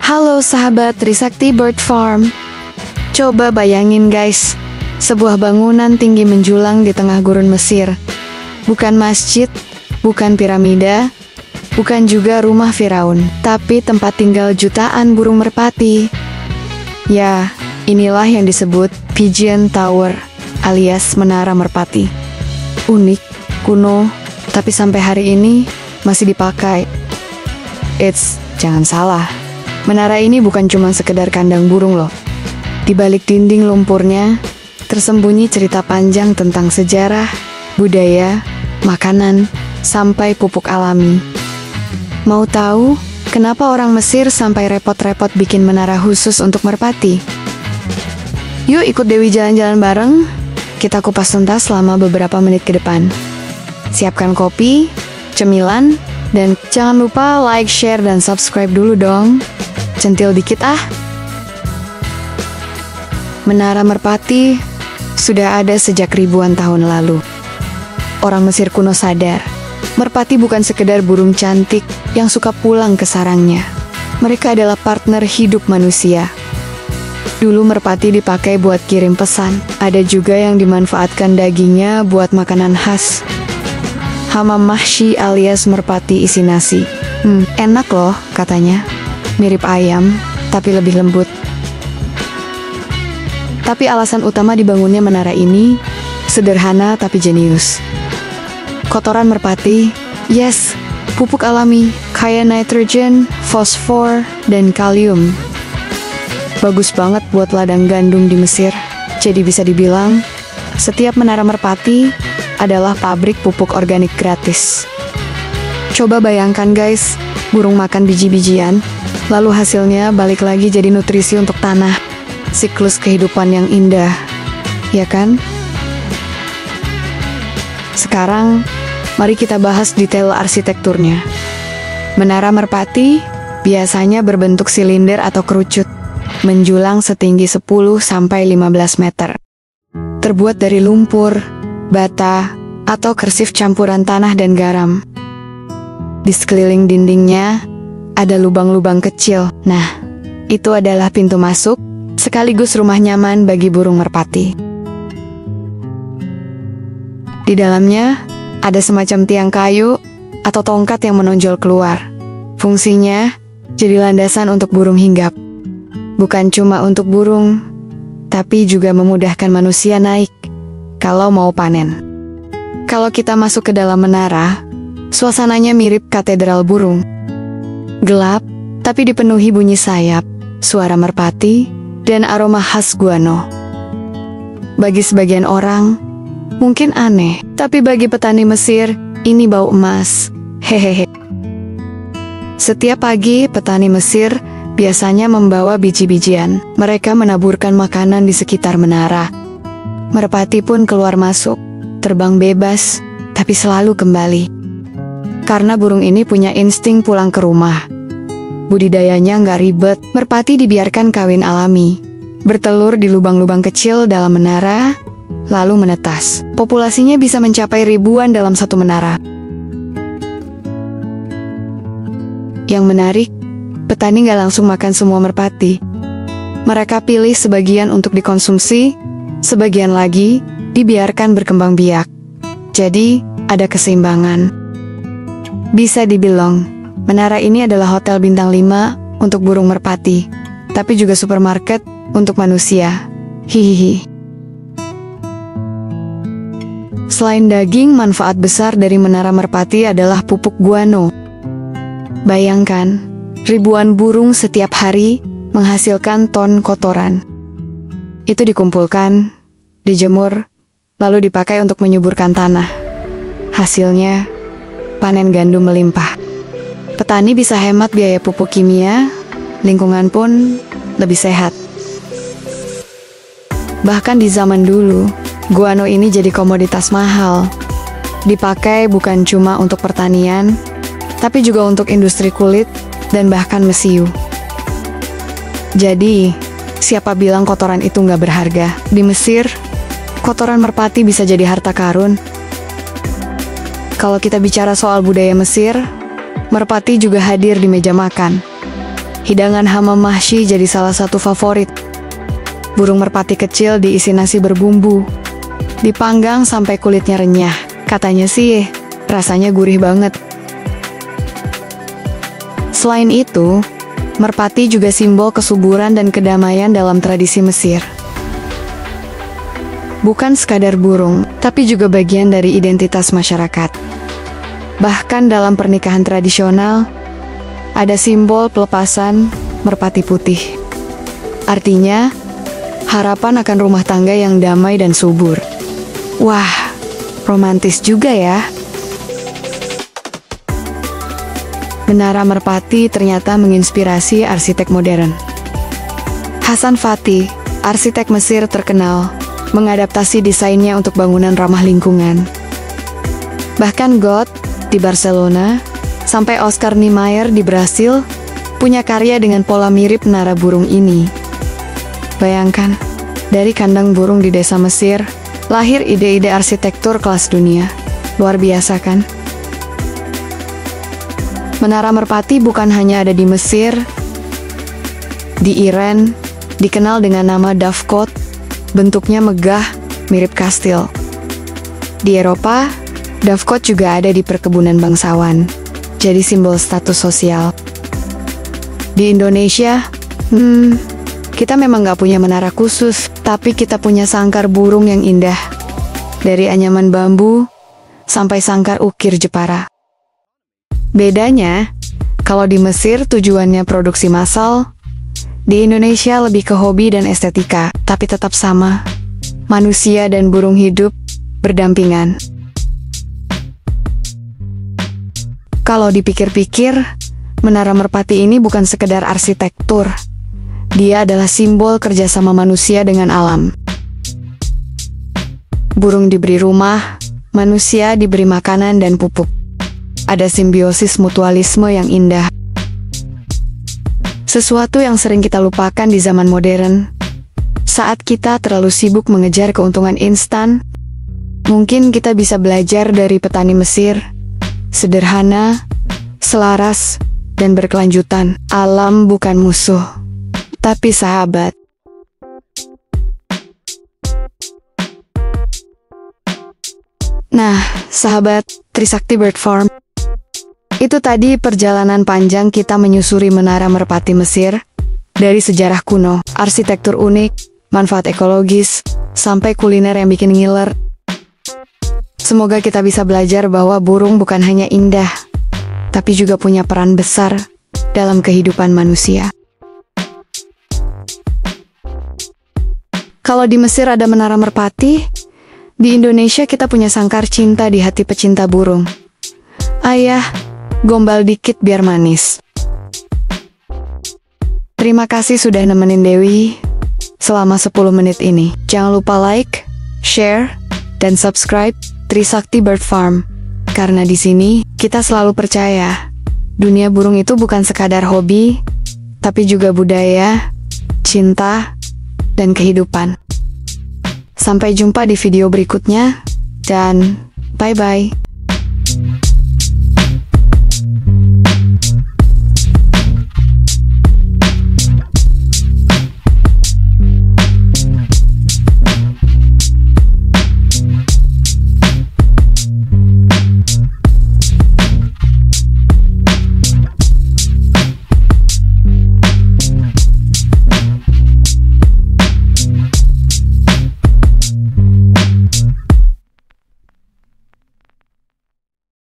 Halo sahabat Trisakti Bird Farm. Coba bayangin guys, sebuah bangunan tinggi menjulang di tengah gurun Mesir. Bukan masjid, bukan piramida, bukan juga rumah Firaun, tapi tempat tinggal jutaan burung merpati. Ya, inilah yang disebut Pigeon Tower, alias Menara Merpati. Unik, kuno, tapi sampai hari ini masih dipakai. Jangan salah. Menara ini bukan cuma sekedar kandang burung loh. Di balik dinding lumpurnya, tersembunyi cerita panjang tentang sejarah, budaya, makanan, sampai pupuk alami. Mau tahu kenapa orang Mesir sampai repot-repot bikin menara khusus untuk merpati? Yuk ikut Dewi jalan-jalan bareng, kita kupas tuntas selama beberapa menit ke depan. Siapkan kopi, cemilan, dan jangan lupa like, share, dan subscribe dulu dong. Centil dikit ah. Menara Merpati sudah ada sejak ribuan tahun lalu. Orang Mesir kuno sadar, merpati bukan sekedar burung cantik yang suka pulang ke sarangnya. Mereka adalah partner hidup manusia. Dulu merpati dipakai buat kirim pesan. Ada juga yang dimanfaatkan dagingnya buat makanan khas. Hamam mahshi alias merpati isi nasi. Enak loh katanya. Mirip ayam, tapi lebih lembut. Tapi alasan utama dibangunnya menara ini sederhana tapi jenius. Kotoran merpati, yes, pupuk alami, kaya nitrogen, fosfor, dan kalium. Bagus banget buat ladang gandum di Mesir. Jadi bisa dibilang, setiap menara merpati adalah pabrik pupuk organik gratis. Coba bayangkan guys, burung makan biji-bijian, lalu hasilnya balik lagi jadi nutrisi untuk tanah. Siklus kehidupan yang indah, ya kan? Sekarang, mari kita bahas detail arsitekturnya. Menara merpati biasanya berbentuk silinder atau kerucut, menjulang setinggi 10-15 meter. Terbuat dari lumpur, bata, atau kersif campuran tanah dan garam. Di sekeliling dindingnya, ada lubang-lubang kecil. Nah, itu adalah pintu masuk, sekaligus rumah nyaman bagi burung merpati. Di dalamnya, ada semacam tiang kayu atau tongkat yang menonjol keluar. Fungsinya, jadi landasan untuk burung hinggap. Bukan cuma untuk burung, tapi juga memudahkan manusia naik kalau mau panen. Kalau kita masuk ke dalam menara, suasananya mirip katedral burung. Gelap, tapi dipenuhi bunyi sayap, suara merpati, dan aroma khas guano. Bagi sebagian orang, mungkin aneh, tapi bagi petani Mesir, ini bau emas. Hehehe. Setiap pagi, petani Mesir biasanya membawa biji-bijian. Mereka menaburkan makanan di sekitar menara. Merpati pun keluar masuk, terbang bebas, tapi selalu kembali. Karena burung ini punya insting pulang ke rumah. Budidayanya nggak ribet, merpati dibiarkan kawin alami. Bertelur di lubang-lubang kecil dalam menara, lalu menetas. Populasinya bisa mencapai ribuan dalam satu menara. Yang menarik, petani nggak langsung makan semua merpati. Mereka pilih sebagian untuk dikonsumsi, sebagian lagi dibiarkan berkembang biak. Jadi, ada keseimbangan. Bisa dibilang, menara ini adalah hotel bintang 5 untuk burung merpati, tapi juga supermarket untuk manusia. Hihihi. Selain daging, manfaat besar dari menara merpati adalah pupuk guano. Bayangkan, ribuan burung setiap hari menghasilkan ton kotoran. Itu dikumpulkan, dijemur, lalu dipakai untuk menyuburkan tanah. Hasilnya, panen gandum melimpah. Petani bisa hemat biaya pupuk kimia, lingkungan pun lebih sehat. Bahkan di zaman dulu, guano ini jadi komoditas mahal. Dipakai bukan cuma untuk pertanian, tapi juga untuk industri kulit dan bahkan mesiu. Jadi, siapa bilang kotoran itu nggak berharga? Di Mesir, kotoran merpati bisa jadi harta karun. Kalau kita bicara soal budaya Mesir, merpati juga hadir di meja makan. hidangan hamamahshi jadi salah satu favorit. Burung merpati kecil diisi nasi berbumbu, dipanggang sampai kulitnya renyah. Katanya sih, rasanya gurih banget. Selain itu, merpati juga simbol kesuburan dan kedamaian dalam tradisi Mesir. Bukan sekadar burung, tapi juga bagian dari identitas masyarakat. Bahkan dalam pernikahan tradisional, ada simbol pelepasan merpati putih. Artinya, harapan akan rumah tangga yang damai dan subur. Wah, romantis juga ya. Menara Merpati ternyata menginspirasi arsitek modern. Hasan Fathy, arsitek Mesir terkenal, mengadaptasi desainnya untuk bangunan ramah lingkungan. Bahkan Goethe di Barcelona, sampai Oscar Niemeyer di Brasil, punya karya dengan pola mirip menara burung ini. Bayangkan, dari kandang burung di desa Mesir, lahir ide-ide arsitektur kelas dunia. Luar biasa kan? Menara Merpati bukan hanya ada di Mesir. Di Iran, dikenal dengan nama Dovecot, bentuknya megah, mirip kastil. Di Eropa, Dovecot juga ada di perkebunan bangsawan, jadi simbol status sosial. Di Indonesia, kita memang nggak punya menara khusus, tapi kita punya sangkar burung yang indah. Dari anyaman bambu, sampai sangkar ukir Jepara. Bedanya, kalau di Mesir tujuannya produksi massal, di Indonesia lebih ke hobi dan estetika, tapi tetap sama. Manusia dan burung hidup berdampingan. Kalau dipikir-pikir, Menara Merpati ini bukan sekedar arsitektur. Dia adalah simbol kerjasama manusia dengan alam. Burung diberi rumah, manusia diberi makanan dan pupuk. Ada simbiosis mutualisme yang indah. Sesuatu yang sering kita lupakan di zaman modern. Saat kita terlalu sibuk mengejar keuntungan instan, mungkin kita bisa belajar dari petani Mesir. Sederhana, selaras, dan berkelanjutan. Alam bukan musuh, tapi sahabat. Nah, sahabat Trisakti Bird Farm, itu tadi perjalanan panjang kita menyusuri Menara Merpati Mesir. Dari sejarah kuno, arsitektur unik, manfaat ekologis, sampai kuliner yang bikin ngiler. Semoga kita bisa belajar bahwa burung bukan hanya indah, tapi juga punya peran besar dalam kehidupan manusia. Kalau di Mesir ada Menara Merpati, di Indonesia kita punya sangkar cinta di hati pecinta burung. Ayah, gombal dikit biar manis. Terima kasih sudah nemenin Dewi selama 10 menit ini. Jangan lupa like, share, dan subscribe Trisakti Bird Farm. Karena di sini kita selalu percaya dunia burung itu bukan sekadar hobi, tapi juga budaya, cinta, dan kehidupan. Sampai jumpa di video berikutnya, dan bye-bye.